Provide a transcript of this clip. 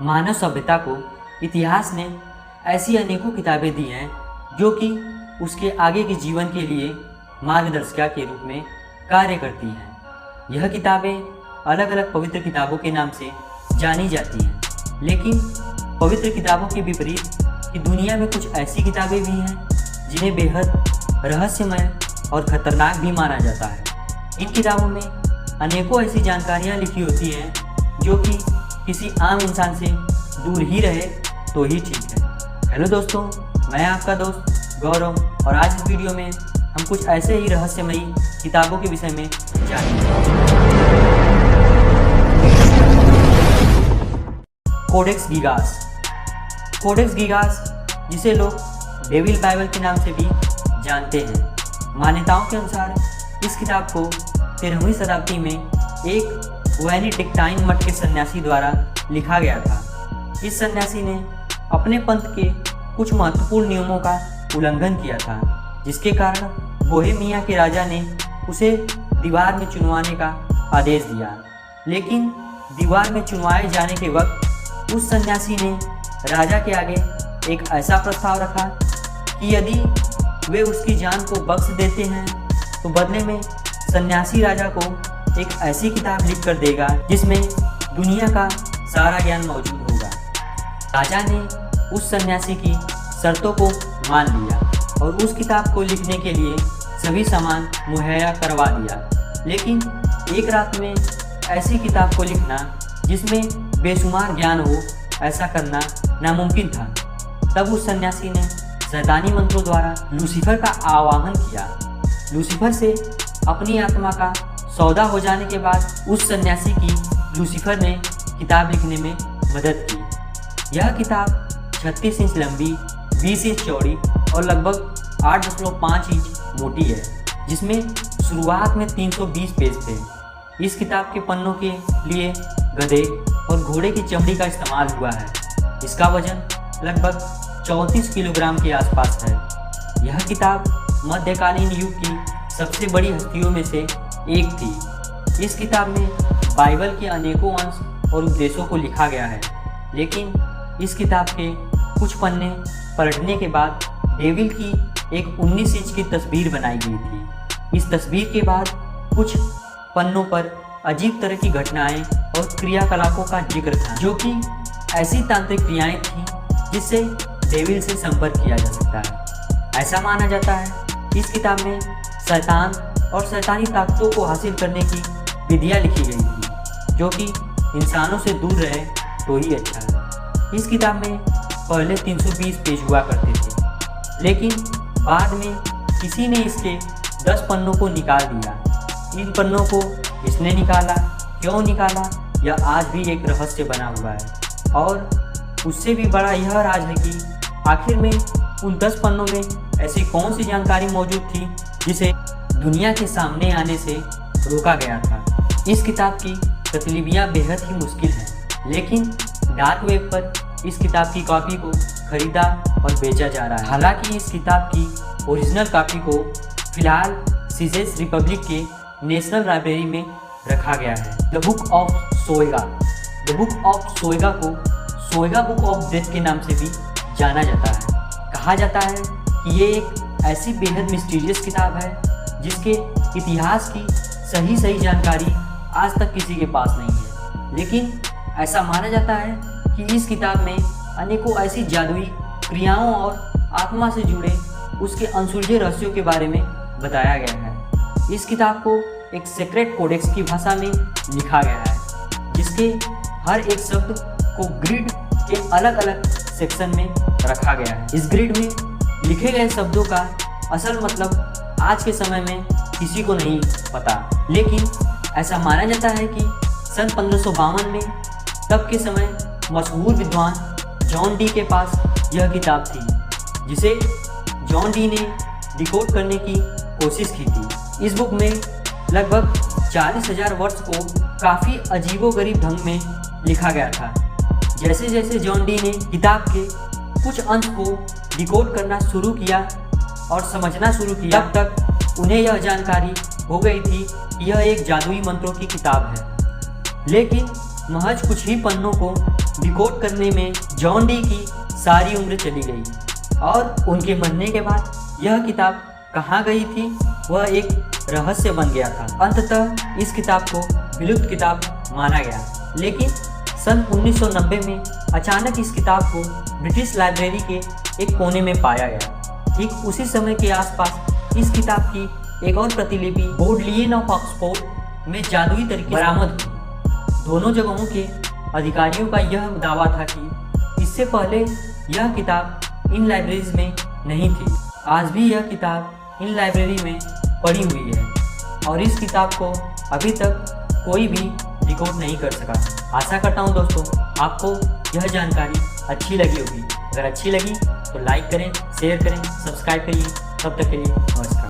मानव सभ्यता को इतिहास ने ऐसी अनेकों किताबें दी हैं जो कि उसके आगे के जीवन के लिए मार्गदर्शिका के रूप में कार्य करती हैं। यह किताबें अलग अलग पवित्र किताबों के नाम से जानी जाती हैं, लेकिन पवित्र किताबों के विपरीत कि दुनिया में कुछ ऐसी किताबें भी हैं जिन्हें बेहद रहस्यमय और खतरनाक भी माना जाता है। इन किताबों में अनेकों ऐसी जानकारियाँ लिखी होती हैं जो कि किसी आम इंसान से दूर ही रहे तो ही ठीक है। हेलो दोस्तों, मैं आपका दोस्त गौरव और आज इस वीडियो में हम कुछ ऐसे ही रहस्यमयी किताबों के विषय में जानेंगे। Codex Gigas. कोडेक्स गिगास, जिसे लोग डेविल बाइबल के नाम से भी जानते हैं, मान्यताओं के अनुसार इस किताब को 13वीं शताब्दी में एक बेनेडिक्टाइन मठ के सन्यासी द्वारा लिखा गया था। इस सन्यासी ने अपने पंथ के कुछ महत्वपूर्ण नियमों का उल्लंघन किया था, जिसके कारण बोहेमिया के राजा ने उसे दीवार में चुनवाने का आदेश दिया। लेकिन दीवार में चुनवाए जाने के वक्त उस सन्यासी ने राजा के आगे एक ऐसा प्रस्ताव रखा कि यदि वे उसकी जान को बख्श देते हैं तो बदले में सन्यासी राजा को एक ऐसी किताब लिख कर देगा जिसमें दुनिया का सारा ज्ञान मौजूद होगा। राजा ने उस सन्यासी की शर्तों को मान लिया और उस किताब को लिखने के लिए सभी सामान मुहैया करवा दिया। लेकिन एक रात में ऐसी किताब को लिखना जिसमें बेशुमार ज्ञान हो, ऐसा करना नामुमकिन था। तब उस सन्यासी ने शैतानी मंत्रों द्वारा लूसीफर का आवाहन किया। लूसीफर से अपनी आत्मा का सौदा हो जाने के बाद उस सन्यासी की लूसीफर ने किताब लिखने में मदद की। यह किताब 36 इंच लंबी, 20 इंच चौड़ी और लगभग 8.5 इंच मोटी है, जिसमें शुरुआत में 320 पेज थे। इस किताब के पन्नों के लिए गधे और घोड़े की चमड़ी का इस्तेमाल हुआ है। इसका वजन लगभग 34 किलोग्राम के आसपास है। यह किताब मध्यकालीन युग की सबसे बड़ी हस्तियों में से एक थी। इस किताब में बाइबल के अनेकों अंश और उपदेशों को लिखा गया है, लेकिन इस किताब के कुछ पन्ने पलटने के बाद डेविल की एक 19 इंच की तस्वीर बनाई गई थी। इस तस्वीर के बाद कुछ पन्नों पर अजीब तरह की घटनाएं और क्रियाकलापों का जिक्र था, जो कि ऐसी तांत्रिक क्रियाएं थीं जिससे डेविल से संपर्क किया जा सकता है। ऐसा माना जाता है कि इस किताब में शैतान और शैतानी ताकतों को हासिल करने की विधियाँ लिखी गई थी, जो कि इंसानों से दूर रहे तो ही अच्छा है। इस किताब में पहले 320 पेज हुआ करते थे, लेकिन बाद में किसी ने इसके 10 पन्नों को निकाल दिया। इन पन्नों को किसने निकाला, क्यों निकाला, यह आज भी एक रहस्य बना हुआ है। और उससे भी बड़ा यह राज है कि आखिर में उन 10 पन्नों में ऐसी कौन सी जानकारी मौजूद थी जिसे दुनिया के सामने आने से रोका गया था। इस किताब की प्रतिलिपियाँ बेहद ही मुश्किल हैं, लेकिन डार्क वेब पर इस किताब की कॉपी को खरीदा और बेचा जा रहा है। हालांकि इस किताब की ओरिजिनल कॉपी को फिलहाल सीजेस रिपब्लिक के नेशनल लाइब्रेरी में रखा गया है। The book of Soyga. The book of Soyga को सोएगा बुक ऑफ डेथ के नाम से भी जाना जाता है। कहा जाता है कि ये एक ऐसी बेहद मिस्टीरियस किताब है जिसके इतिहास की सही जानकारी आज तक किसी के पास नहीं है, लेकिन ऐसा माना जाता है कि इस किताब में अनेकों ऐसी जादुई क्रियाओं और आत्मा से जुड़े उसके अनसुलझे रहस्यों के बारे में बताया गया है। इस किताब को एक सीक्रेट कोडेक्स की भाषा में लिखा गया है, जिसके हर एक शब्द को ग्रिड के अलग अलग सेक्शन में रखा गया है। इस ग्रिड में लिखे गए शब्दों का असल मतलब आज के समय में किसी को नहीं पता, लेकिन ऐसा माना जाता है कि सन 1552 में तब के समय मशहूर विद्वान जॉन डी के पास यह किताब थी, जिसे जॉन डी ने डिकोड करने की कोशिश की थी। इस बुक में लगभग 40,000 वर्ड्स को काफ़ी अजीबोगरीब ढंग में लिखा गया था। जैसे जैसे जॉन डी ने किताब के कुछ अंश को डिकोड करना शुरू किया और समझना शुरू किया, तब तक उन्हें यह जानकारी हो गई थी कि यह एक जादुई मंत्रों की किताब है। लेकिन महज कुछ ही पन्नों को डिकोड करने में जॉन डी की सारी उम्र चली गई और उनके मरने के बाद यह किताब कहाँ गई थी वह एक रहस्य बन गया था। अंततः इस किताब को विलुप्त किताब माना गया, लेकिन सन 1990 में अचानक इस किताब को ब्रिटिश लाइब्रेरी के एक कोने में पाया गया। ठीक उसी समय के आसपास इस किताब की एक और प्रतिलिपि बोडलियन ऑफ ऑक्सफोर्ड में जादुई तरीके बरामद हुई। दोनों जगहों के अधिकारियों का यह दावा था कि इससे पहले यह किताब इन लाइब्रेरीज में नहीं थी। आज भी यह किताब इन लाइब्रेरी में पड़ी हुई है और इस किताब को अभी तक कोई भी डिकोड नहीं कर सका। आशा करता हूँ दोस्तों आपको यह जानकारी अच्छी लगी होगी। अगर अच्छी लगी तो लाइक करें, शेयर करें, सब्सक्राइब करिए। तब तक के लिए नमस्कार।